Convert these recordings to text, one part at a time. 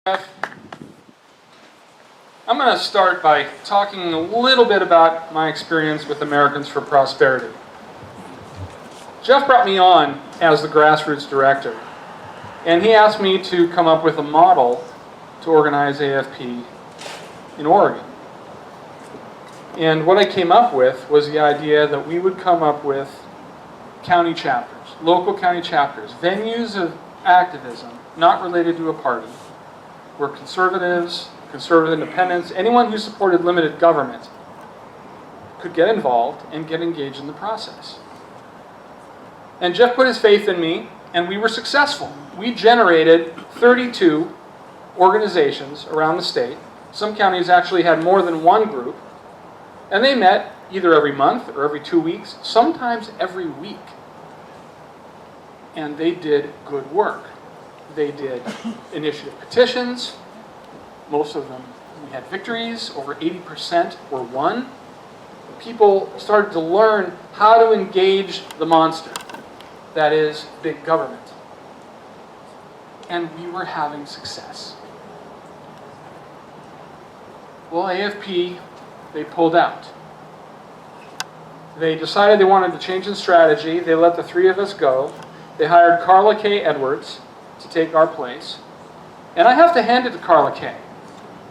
I'm going to start by talking a little bit about my experience with Americans for Prosperity. Jeff brought me on as the grassroots director, and he asked me to come up with a model to organize AFP in Oregon. And what I came up with was the idea that we would come up with county chapters, local county chapters, venues of activism not related to a party, where conservatives, conservative independents, anyone who supported limited government could get involved and get engaged in the process. And Jeff put his faith in me, and we were successful. We generated 32 organizations around the state. Some counties actually had more than one group, and they met either every month or every 2 weeks, sometimes every week. And they did good work. They did initiative petitions. Most of them, we had victories. Over 80% were won. People started to learn how to engage the monster, that is, big government. And we were having success. Well, AFP, they pulled out. They decided they wanted to change in strategy. They let the three of us go. They hired Carla K. Edwards to take our place. And I have to hand it to Carla K.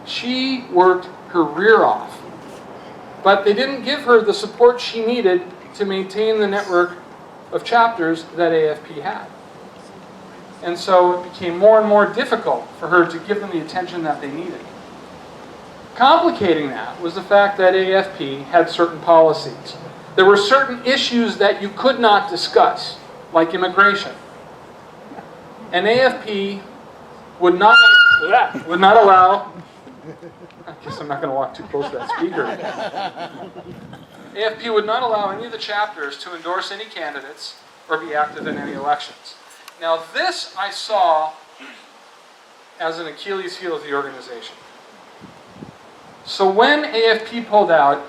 She worked her rear off. But they didn't give her the support she needed to maintain the network of chapters that AFP had. And so it became more and more difficult for her to give them the attention that they needed. Complicating that was the fact that AFP had certain policies. There were certain issues that you could not discuss, like immigration. And AFP would not allow, I guess I'm not going to walk too close to that speaker. AFP would not allow any of the chapters to endorse any candidates or be active in any elections. Now this I saw as an Achilles heel of the organization. So when AFP pulled out,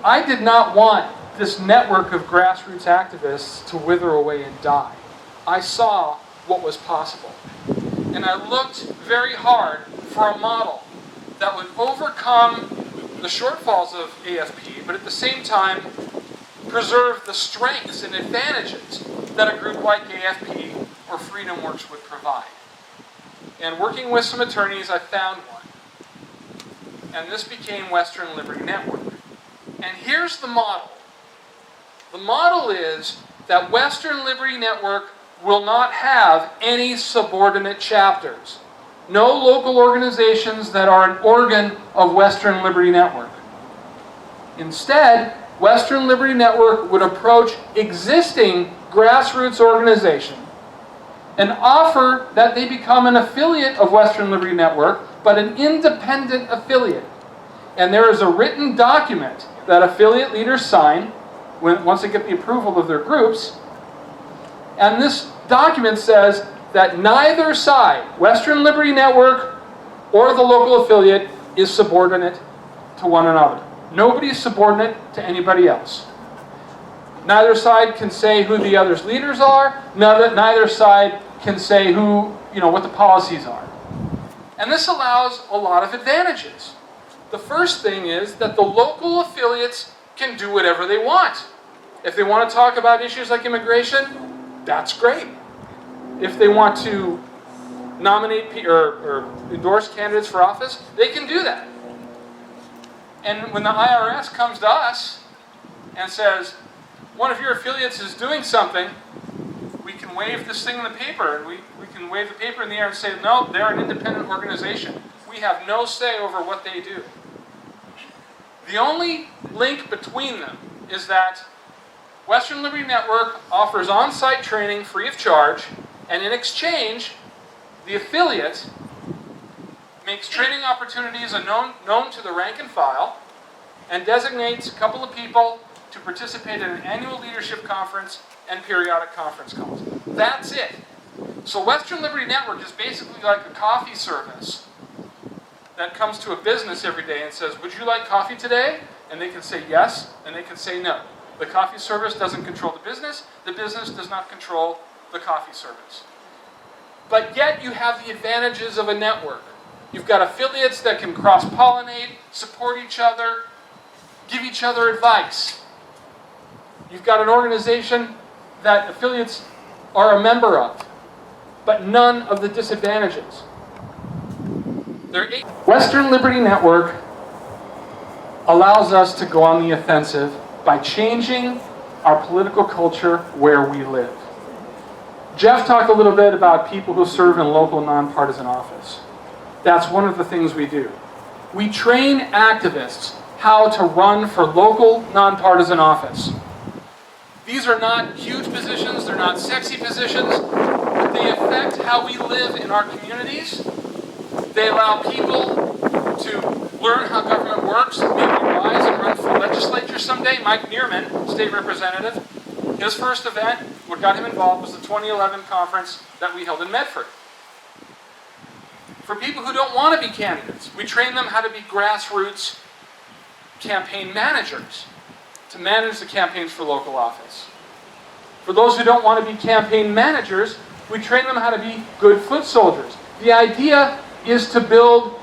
I did not want this network of grassroots activists to wither away and die. I saw what was possible. And I looked very hard for a model that would overcome the shortfalls of AFP, but at the same time preserve the strengths and advantages that a group like AFP or Freedom Works would provide. And working with some attorneys, I found one. And this became Western Liberty Network. And here's the model. The model is that Western Liberty Network will not have any subordinate chapters. No local organizations that are an organ of Western Liberty Network. Instead, Western Liberty Network would approach existing grassroots organizations and offer that they become an affiliate of Western Liberty Network, but an independent affiliate. And there is a written document that affiliate leaders sign once they get the approval of their groups. And this document says that neither side, Western Liberty Network or the local affiliate, is subordinate to one another. Nobody is subordinate to anybody else. Neither side can say who the other's leaders are. Neither side can say what the policies are. And this allows a lot of advantages. The first thing is that the local affiliates can do whatever they want. If they want to talk about issues like immigration, that's great. If they want to nominate or endorse candidates for office, they can do that. And when the IRS comes to us and says, one of your affiliates is doing something, we can wave this thing in the paper, and we can wave the paper in the air and say, no, they're an independent organization. We have no say over what they do. The only link between them is that Western Liberty Network offers on-site training free of charge, and in exchange, the affiliate makes training opportunities known to the rank and file, and designates a couple of people to participate in an annual leadership conference and periodic conference calls. That's it. So Western Liberty Network is basically like a coffee service that comes to a business every day and says, would you like coffee today? And they can say yes, and they can say no. The coffee service doesn't control the business does not control the coffee service. but yet you have the advantages of a network. You've got affiliates that can cross-pollinate, support each other, give each other advice. You've got an organization that affiliates are a member of, but none of the disadvantages. Western Liberty Network allows us to go on the offensive by changing our political culture where we live. Jeff talked a little bit about people who serve in local nonpartisan office. That's one of the things we do. We train activists how to run for local nonpartisan office. These are not huge positions, they're not sexy positions, but they affect how we live in our communities. They allow people to learn how government works, maybe rise and run for legislature someday. Mike Neerman, state representative, his first event, what got him involved was the 2011 conference that we held in Medford. For people who don't want to be candidates, we train them how to be grassroots campaign managers, to manage the campaigns for local office. For those who don't want to be campaign managers, we train them how to be good foot soldiers. The idea is to build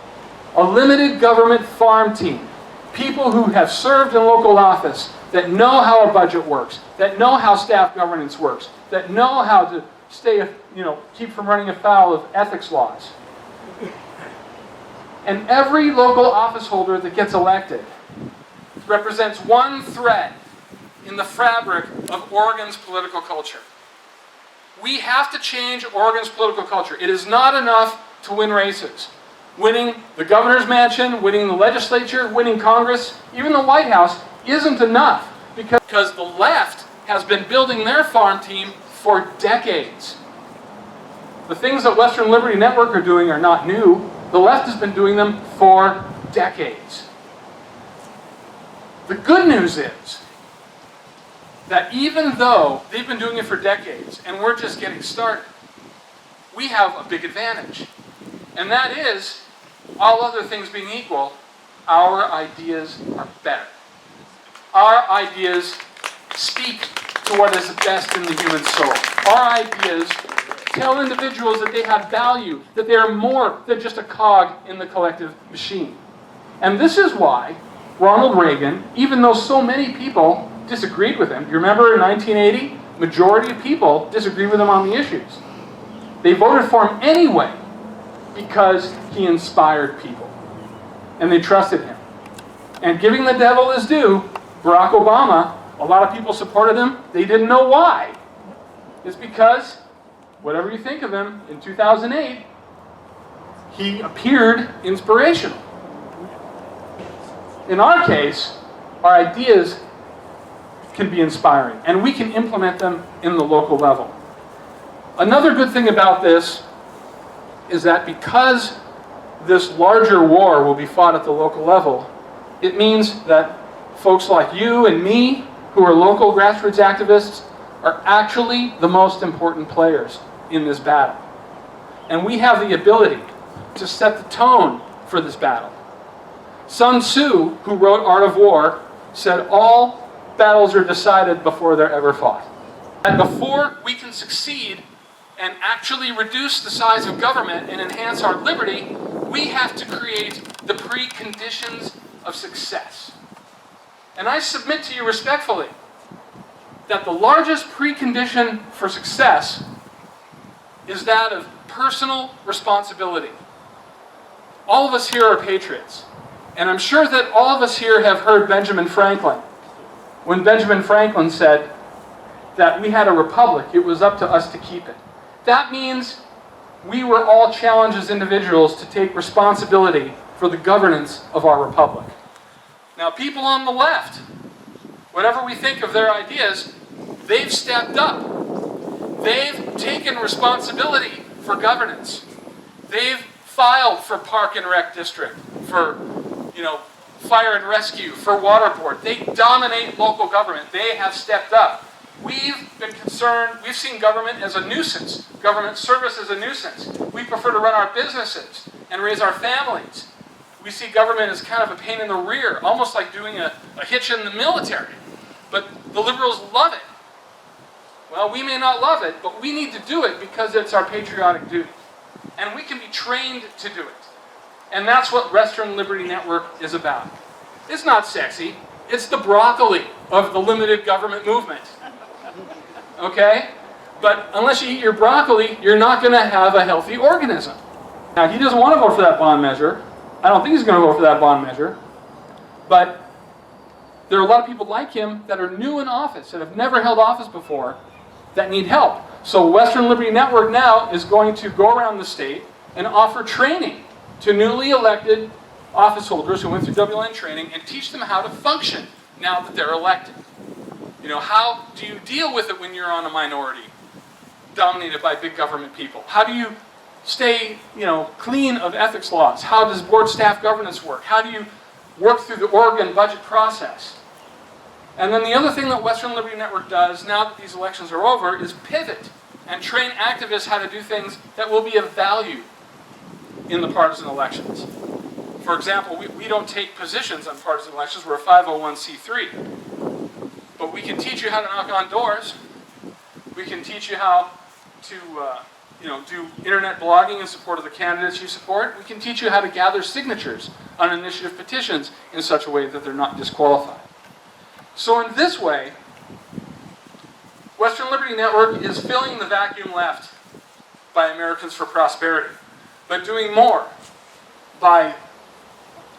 a limited government farm team. People who have served in local office, that know how a budget works, that know how staff governance works, that know how to keep from running afoul of ethics laws. And every local office holder that gets elected represents one thread in the fabric of Oregon's political culture. We have to change Oregon's political culture. It is not enough to win races. Winning the governor's mansion, winning the legislature, winning Congress, even the White House isn't enough because the left has been building their farm team for decades. The things that Western Liberty Network are doing are not new. The left has been doing them for decades. The good news is that even though they've been doing it for decades and we're just getting started, we have a big advantage. And that is, all other things being equal, our ideas are better. Our ideas speak to what is best in the human soul. Our ideas tell individuals that they have value, that they are more than just a cog in the collective machine. And this is why Ronald Reagan, even though so many people disagreed with him, you remember in 1980, majority of people disagreed with him on the issues. They voted for him anyway because he inspired people. And they trusted him. And giving the devil his due, Barack Obama, a lot of people supported him. They didn't know why. It's because, whatever you think of him, in 2008, he appeared inspirational. In our case, our ideas can be inspiring, and we can implement them in the local level. Another good thing about this is that because this larger war will be fought at the local level, it means that folks like you and me, who are local grassroots activists, are actually the most important players in this battle. And we have the ability to set the tone for this battle. Sun Tzu, who wrote Art of War, said all battles are decided before they're ever fought. And before we can succeed and actually reduce the size of government and enhance our liberty, we have to create the preconditions of success. And I submit to you respectfully that the largest precondition for success is that of personal responsibility. All of us here are patriots. And I'm sure that all of us here have heard Benjamin Franklin. When Benjamin Franklin said that we had a republic, it was up to us to keep it. That means we were all challenged as individuals to take responsibility for the governance of our republic. Now, people on the left, whatever we think of their ideas, they've stepped up. They've taken responsibility for governance. They've filed for Park and Rec District, for fire and rescue, for water board. They dominate local government. They have stepped up. We've been concerned, we've seen government as a nuisance, government service as a nuisance. We prefer to run our businesses and raise our families. We see government as kind of a pain in the rear, almost like doing a hitch in the military. But the liberals love it. Well, we may not love it, but we need to do it because it's our patriotic duty. and we can be trained to do it. And that's what Western Liberty Network is about. It's not sexy. It's the broccoli of the limited government movement. Okay? But unless you eat your broccoli, you're not going to have a healthy organism. Now, he doesn't want to vote for that bond measure. I don't think he's going to vote for that bond measure. But there are a lot of people like him that are new in office, that have never held office before, that need help. So Western Liberty Network now is going to go around the state and offer training to newly elected office holders who went through WLN training and teach them how to function now that they're elected. You know, how do you deal with it when you're on a minority dominated by big government people? How do you stay, clean of ethics laws? How does board staff governance work? How do you work through the Oregon budget process? And then the other thing that Western Liberty Network does, now that these elections are over, is pivot and train activists how to do things that will be of value in the partisan elections. For example, we don't take positions on partisan elections. We're a 501c3. But we can teach you how to knock on doors. We can teach you how to do internet blogging in support of the candidates you support. We can teach you how to gather signatures on initiative petitions in such a way that they're not disqualified. So in this way, Western Liberty Network is filling the vacuum left by Americans for Prosperity, but doing more by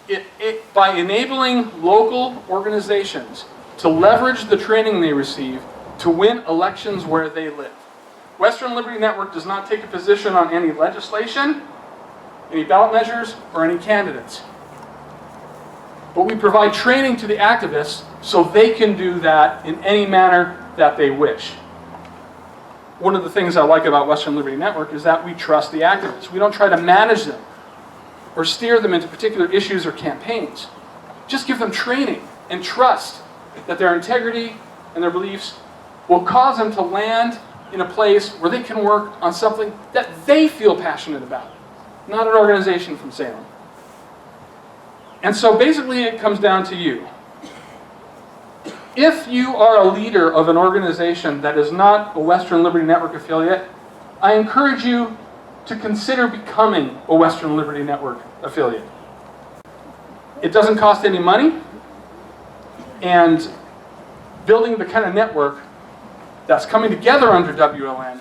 enabling local organizations to leverage the training they receive to win elections where they live. Western Liberty Network does not take a position on any legislation, any ballot measures, or any candidates. But we provide training to the activists so they can do that in any manner that they wish. One of the things I like about Western Liberty Network is that we trust the activists. We don't try to manage them or steer them into particular issues or campaigns. Just give them training and trust that their integrity and their beliefs will cause them to land in a place where they can work on something that they feel passionate about, not an organization from Salem. And so basically it comes down to you. If you are a leader of an organization that is not a Western Liberty Network affiliate, I encourage you to consider becoming a Western Liberty Network affiliate. It doesn't cost any money, and building the kind of network that's coming together under WLN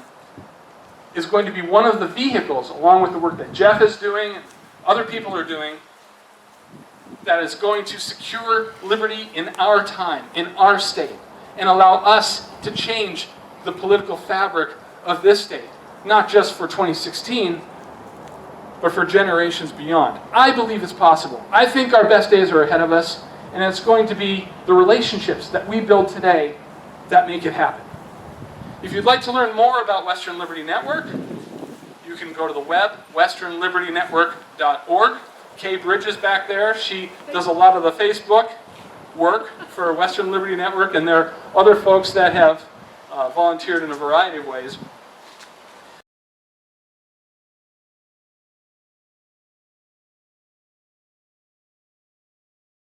is going to be one of the vehicles, along with the work that Jeff is doing and other people are doing, that is going to secure liberty in our time, in our state, and allow us to change the political fabric of this state, not just for 2016, but for generations beyond. I believe it's possible. I think our best days are ahead of us, and it's going to be the relationships that we build today that make it happen. If you'd like to learn more about Western Liberty Network, you can go to the web, westernlibertynetwork.org. Kay Bridges back there, she does a lot of the Facebook work for Western Liberty Network, and there are other folks that have volunteered in a variety of ways.